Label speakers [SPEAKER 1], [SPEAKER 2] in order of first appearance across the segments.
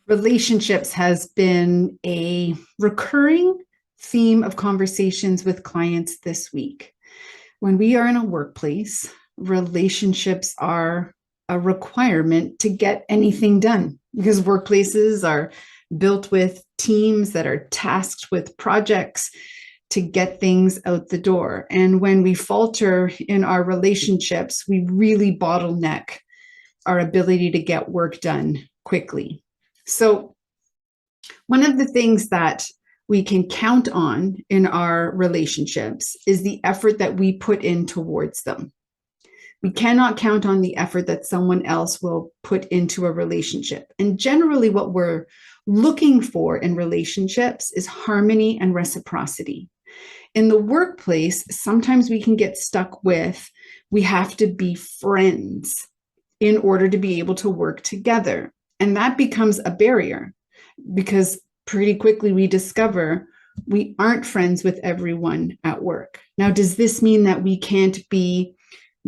[SPEAKER 1] Relationships has been a recurring theme of conversations with clients this week. When we are in a workplace, relationships are a requirement to get anything done because workplaces are built with teams that are tasked with projects to get things out the door. And when we falter in our relationships, we really bottleneck our ability to get work done quickly. So, one of the things that we can count on in our relationships is the effort that we put in towards them. We cannot count on the effort that someone else will put into a relationship. And generally, what we're looking for in relationships is harmony and reciprocity. In the workplace, sometimes we can get stuck with we have to be friends in order to be able to work together. And that becomes a barrier because pretty quickly we discover we aren't friends with everyone at work. Now, does this mean that we can't be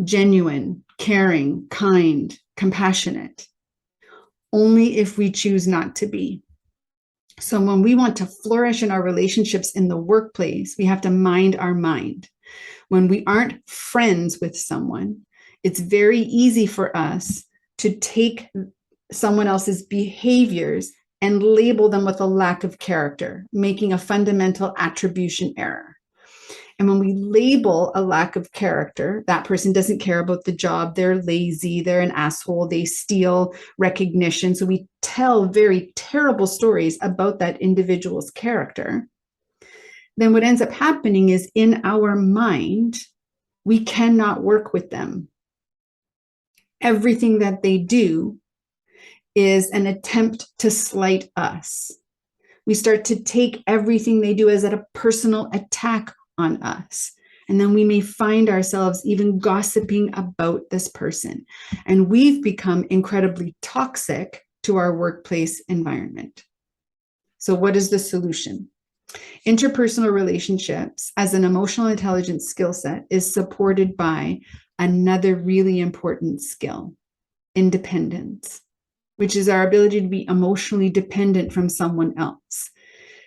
[SPEAKER 1] genuine, caring, kind, compassionate? Only if we choose not to be. So when we want to flourish in our relationships in the workplace, we have to mind our mind. When we aren't friends with someone, it's very easy for us to take someone else's behaviors and label them with a lack of character, making a fundamental attribution error. And when we label a lack of character, that person doesn't care about the job, they're lazy, they're an asshole, they steal recognition. So we tell very terrible stories about that individual's character. Then what ends up happening is in our mind, we cannot work with them. Everything that they do is an attempt to slight us. We start to take everything they do as a personal attack on us. And then we may find ourselves even gossiping about this person. And we've become incredibly toxic to our workplace environment. So what is the solution? Interpersonal relationships as an emotional intelligence skill set is supported by another really important skill, independence, which is our ability to be emotionally dependent from someone else.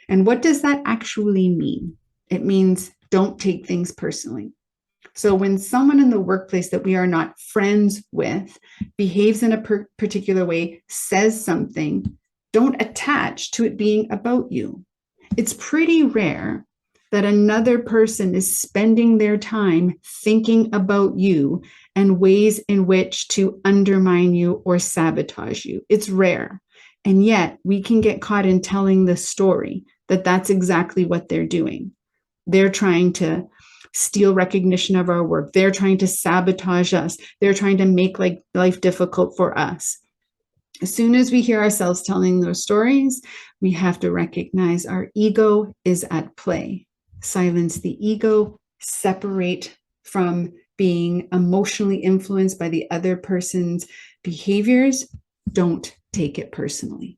[SPEAKER 1] And what does that actually mean? It means don't take things personally. So when someone in the workplace that we are not friends with behaves in a particular way, says something, don't attach to it being about you. It's pretty rare that another person is spending their time thinking about you and ways in which to undermine you or sabotage you. It's rare. And yet we can get caught in telling the story that that's exactly what they're doing. They're trying to steal recognition of our work. They're trying to sabotage us. They're trying to make life difficult for us. As soon as we hear ourselves telling those stories, we have to recognize our ego is at play. Silence the ego, separate from being emotionally influenced by the other person's behaviors. Don't take it personally.